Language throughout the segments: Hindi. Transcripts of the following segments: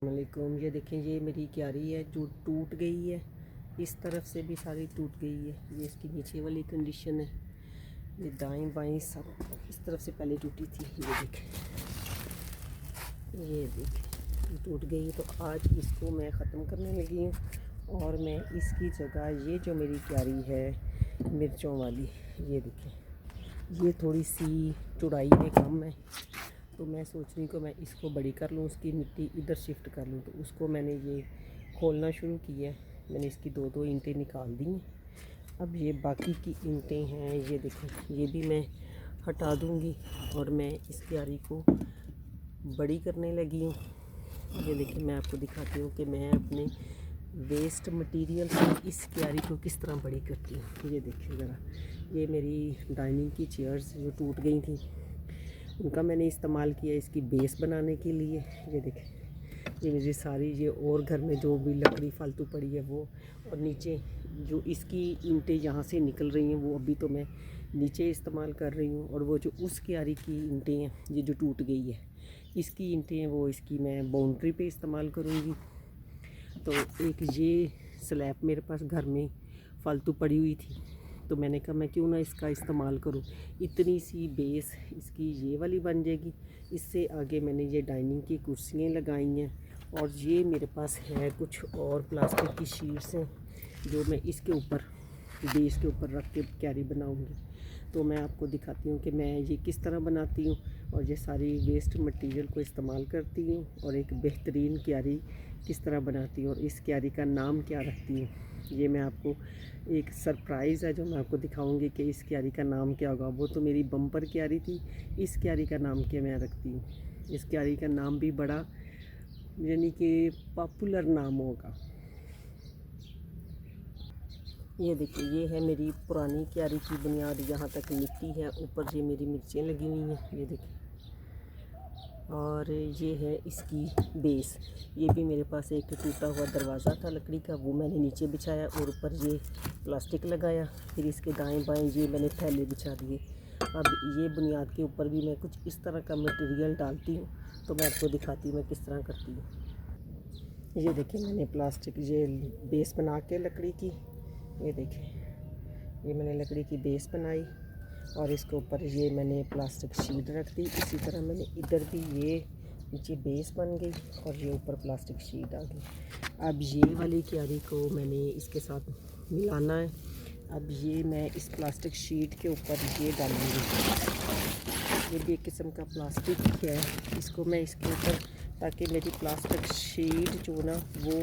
वालेकुम। ये देखें, ये मेरी क्यारी है जो टूट गई है। इस तरफ से भी सारी टूट गई है। ये इसकी नीचे वाली कंडीशन है। ये दाएं बाएं सब इस तरफ से पहले टूटी थी। ये देखें ये टूट गई। तो आज इसको मैं ख़त्म करने लगी हूँ और मैं इसकी जगह ये जो मेरी क्यारी है मिर्चों वाली, ये देखें ये थोड़ी सी चौड़ाई में कम है, तो मैं सोच रही हूँ कि मैं इसको बड़ी कर लूँ, उसकी मिट्टी इधर शिफ्ट कर लूँ। तो उसको मैंने ये खोलना शुरू किया है। मैंने इसकी दो ईंटें निकाल दी हैं। अब ये बाकी की ईंटें हैं, ये देखें ये भी मैं हटा दूँगी और मैं इस क्यारी को बड़ी करने लगी हूँ। ये देखिए मैं आपको दिखाती हूँ कि मैं अपने वेस्ट मटेरियल से इस क्यारी को किस तरह बड़ी करती हूँ। ये देखिए ज़रा, ये मेरी डाइनिंग की चेयर्स जो टूट गई थी उनका मैंने इस्तेमाल किया इसकी बेस बनाने के लिए। ये देखें ये मेरी सारी ये और घर में जो भी लकड़ी फालतू पड़ी है वो, और नीचे जो इसकी ईंटें यहाँ से निकल रही हैं वो अभी तो मैं नीचे इस्तेमाल कर रही हूँ। और वो जो उस क्यारी की ईंटें हैं ये जो टूट गई है इसकी ईंटें हैं वो इसकी मैं बाउंड्री पे इस्तेमाल करूँगी। तो एक ये स्लैब मेरे पास घर में फालतू पड़ी हुई थी, तो मैंने कहा मैं क्यों ना इसका इस्तेमाल करूं। इतनी सी बेस इसकी ये वाली बन जाएगी। इससे आगे मैंने ये डाइनिंग की कुर्सियाँ लगाई हैं और ये मेरे पास है कुछ और प्लास्टिक की शीट्स हैं जो मैं इसके ऊपर बेस के ऊपर रख के क्यारी बनाऊंगी। तो मैं आपको दिखाती हूँ कि मैं ये किस तरह बनाती हूँ और ये सारी वेस्ट मटेरियल को इस्तेमाल करती हूँ और एक बेहतरीन क्यारी किस तरह बनाती हूँ और इस क्यारी का नाम क्या रखती हूँ। ये मैं आपको एक सरप्राइज़ है जो मैं आपको दिखाऊंगी कि इस क्यारी का नाम क्या होगा। वो तो मेरी बम्पर क्यारी थी, इस क्यारी का नाम क्या मैं रखती हूँ। इस क्यारी का नाम भी बड़ा यानी कि पॉपुलर नाम होगा। ये देखिए ये है मेरी पुरानी क्यारी की बुनियाद, यहाँ तक मिट्टी है, ऊपर ये मेरी मिर्चें लगी हुई हैं, ये देखिए। और ये है इसकी बेस। ये भी मेरे पास एक टूटा हुआ दरवाज़ा था लकड़ी का, वो मैंने नीचे बिछाया और ऊपर ये प्लास्टिक लगाया। फिर इसके दाएं बाएं ये मैंने थैले बिछा दिए। अब ये बुनियाद के ऊपर भी मैं कुछ इस तरह का मटेरियल डालती हूँ, तो मैं आपको दिखाती हूँ मैं किस तरह करती हूँ। ये देखिए मैंने प्लास्टिक ये बेस बना के लकड़ी की, ये देखिए ये मैंने लकड़ी की बेस बनाई और इसके ऊपर ये मैंने प्लास्टिक शीट रख दी। इसी तरह मैंने इधर भी ये नीचे बेस बन गई और ये ऊपर प्लास्टिक शीट आ गई। अब ये वाली क्यारी को मैंने इसके साथ मिलाना है। अब ये मैं इस प्लास्टिक शीट के ऊपर ये डालूँगी। ये भी एक किस्म का प्लास्टिक है, इसको मैं इसके ऊपर, ताकि मेरी प्लास्टिक शीट जो ना वो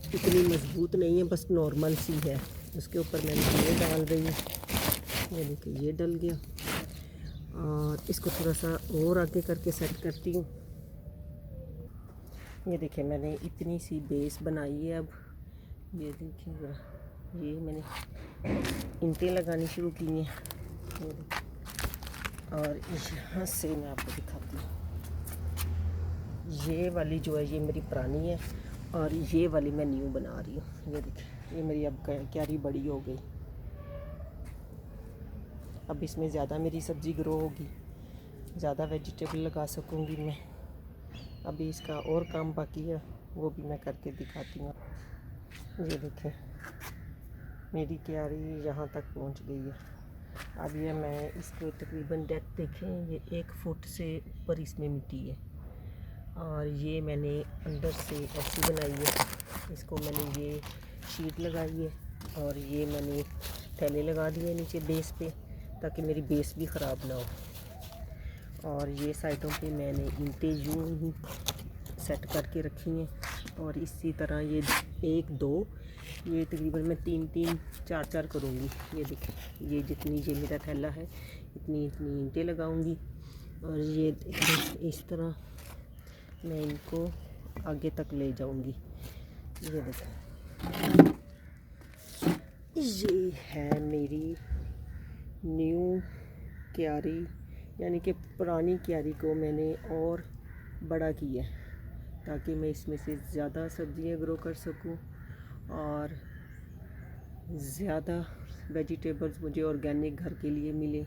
इतनी मजबूत नहीं है, बस नॉर्मल सी है, उसके ऊपर मैंने ये डाल रही हूँ। ये देखिए ये डल गया और इसको थोड़ा सा और आगे करके सेट करती हूँ। ये देखिए मैंने इतनी सी बेस बनाई है। अब ये देखिए ज़रा, ये मैंने ईंटें लगानी शुरू की हैं और यहाँ से मैं आपको दिखाती हूँ। ये वाली जो है ये मेरी पुरानी है और ये वाली मैं न्यू बना रही हूँ। ये देखिए ये मेरी अब क्यारी बड़ी हो गई। अब इसमें ज़्यादा मेरी सब्ज़ी ग्रो होगी, ज़्यादा वेजिटेबल लगा सकूँगी मैं। अभी इसका और काम बाकी है, वो भी मैं करके दिखाती हूँ। ये देखें मेरी क्यारी यहाँ तक पहुँच गई है। अब ये मैं इसको तकरीबन डेप्थ देखें, ये 1 फुट से ऊपर इसमें मिट्टी है और ये मैंने अंदर से ऐसी बनाई है। इसको मैंने ये शीट लगाई है और ये मैंने थैले लगा दिए नीचे बेस पे, ताकि मेरी बेस भी ख़राब ना हो। और ये साइडों पे मैंने ईंटें यूं ही सेट करके रखी हैं और इसी तरह ये 1 2 ये तकरीबन मैं 3 3 4 4 करूँगी। ये देखिए ये जितनी ये मेरा थैला है इतनी इतनी ईंटें लगाऊंगी और ये इस तरह मैं इनको आगे तक ले जाऊंगी। ये देखो ये है मेरी न्यू क्यारी, यानी कि पुरानी क्यारी को मैंने और बड़ा किया ताकि मैं इसमें से ज़्यादा सब्जियां ग्रो कर सकूं और ज़्यादा वेजिटेबल्स मुझे ऑर्गेनिक घर के लिए मिले।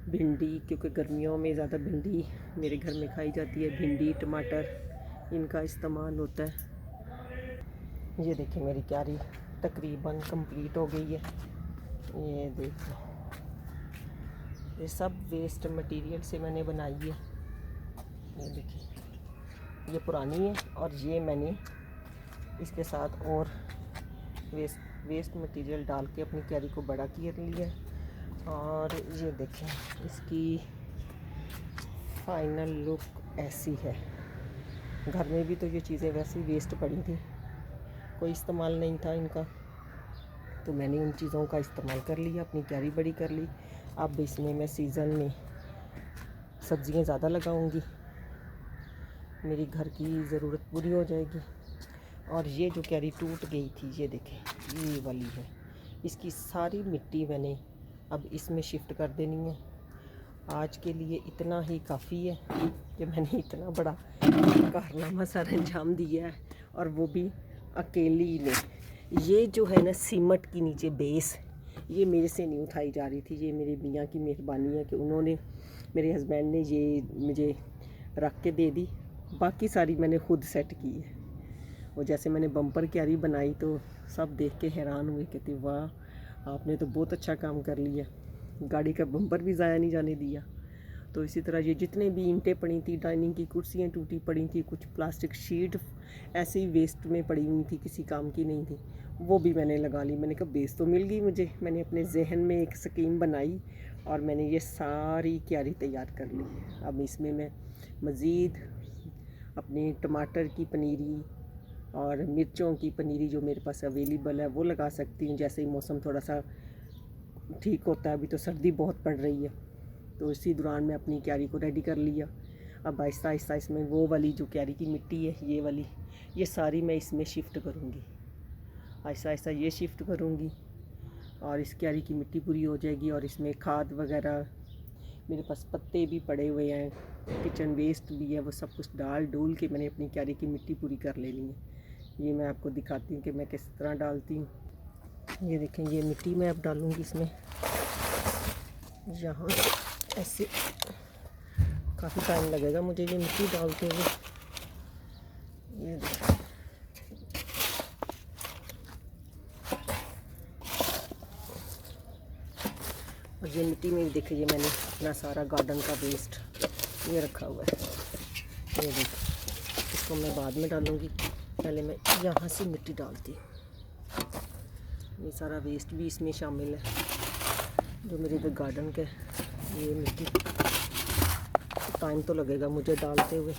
भिंडी, क्योंकि गर्मियों में ज़्यादा भिंडी मेरे घर में खाई जाती है। भिंडी, टमाटर इनका इस्तेमाल होता है। ये देखिए मेरी क्यारी तकरीबन कंप्लीट हो गई है। ये देखिए, ये सब वेस्ट मटेरियल से मैंने बनाई है। ये देखिए, ये पुरानी है और ये मैंने इसके साथ और वेस्ट मटेरियल डाल के अपनी क्यारी को बड़ा कर लिया। और ये देखें, इसकी फाइनल लुक ऐसी है। घर में भी तो ये चीज़ें वैसे ही वेस्ट पड़ी थी, कोई इस्तेमाल नहीं था इनका, तो मैंने उन चीज़ों का इस्तेमाल कर लिया, अपनी क्यारी बड़ी कर ली। अब इसमें मैं सीज़न में सब्ज़ियाँ ज़्यादा लगाऊंगी, मेरी घर की ज़रूरत पूरी हो जाएगी। और ये जो क्यारी टूट गई थी, ये देखें, ये वाली है, इसकी सारी मिट्टी मैंने अब इसमें शिफ्ट कर देनी है। आज के लिए इतना ही काफ़ी है कि मैंने इतना बड़ा कारनामा सर अंजाम दिया है, और वो भी अकेली ने। ये जो है ना सीमेंट की नीचे बेस, ये मेरे से नहीं उठाई जा रही थी। ये मेरे मियाँ की मेहरबानी है कि उन्होंने, मेरे हस्बैंड ने ये मुझे रख के दे दी। बाकी सारी मैंने खुद सेट की है। और जैसे मैंने बम्पर क्यारी बनाई तो सब देख के हैरान हुए, कहते वाह आपने तो बहुत अच्छा काम कर लिया, गाड़ी का बम्पर भी ज़ाया नहीं जाने दिया। तो इसी तरह ये जितने भी ईंटें पड़ी थी, डाइनिंग की कुर्सियाँ टूटी पड़ी थी, कुछ प्लास्टिक शीट ऐसे ही वेस्ट में पड़ी हुई थी, किसी काम की नहीं थी, वो भी मैंने लगा ली। मैंने कहा बेस तो मिल गई मुझे। मैंने अपने जहन में एक स्कीम बनाई और मैंने ये सारी क्यारी तैयार कर ली। अब इसमें मैं मज़ीद अपनी टमाटर की पनीरी और मिर्चों की पनीरी जो मेरे पास अवेलेबल है वो लगा सकती हूँ। जैसे ही मौसम थोड़ा सा ठीक होता है, अभी तो सर्दी बहुत पड़ रही है, तो इसी दौरान मैं अपनी क्यारी को रेडी कर लिया। अब आहिस्ता आहिस्ता इसमें वो वाली जो क्यारी की मिट्टी है, ये वाली, ये सारी मैं इसमें शिफ्ट करूँगी। आहिस्ता आहिस्ता ये शिफ्ट करूँगी और इस क्यारी की मिट्टी पूरी हो जाएगी। और इसमें खाद वगैरह, मेरे पास पत्ते भी पड़े हुए हैं, किचन वेस्ट भी है, वो सब कुछ डाल डूल के मैंने अपनी क्यारी की मिट्टी पूरी कर लेनी है। ये मैं आपको दिखाती हूँ कि मैं किस तरह डालती हूँ। ये देखें, ये मिट्टी मैं अब डालूँगी इसमें, यहाँ ऐसे। काफ़ी टाइम लगेगा मुझे ये मिट्टी डालते हुए। ये देखें, और ये मिट्टी में भी देखिए, ये मैंने अपना सारा गार्डन का वेस्ट ये रखा हुआ है। ये देखिए, इसको मैं बाद में डालूँगी, पहले मैं यहाँ से मिट्टी डालती हूँ। ये सारा वेस्ट भी इसमें शामिल है जो मेरे इधर गार्डन के। ये मिट्टी, टाइम तो लगेगा मुझे डालते हुए।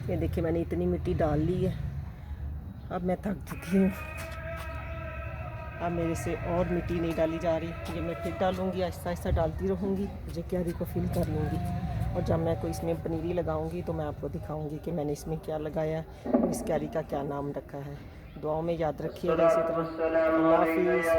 ये देखिए, मैंने इतनी मिट्टी डाल ली है, अब मैं थक चुकी हूँ। अब मेरे से और मिट्टी नहीं डाली जा रही, ये मैं फिर डालूँगी, आहिस्ता आहिस्ता डालती रहूँगी, मुझे क्यारी को फिल कर लूँगी। और जब मैं कोई इसमें पनीरी लगाऊंगी तो मैं आपको दिखाऊंगी कि मैंने इसमें क्या लगाया, इस क्यारी का क्या नाम रखा है। दुआओं में याद रखिएगा। इसी तरह अल्लाह हाफिज़।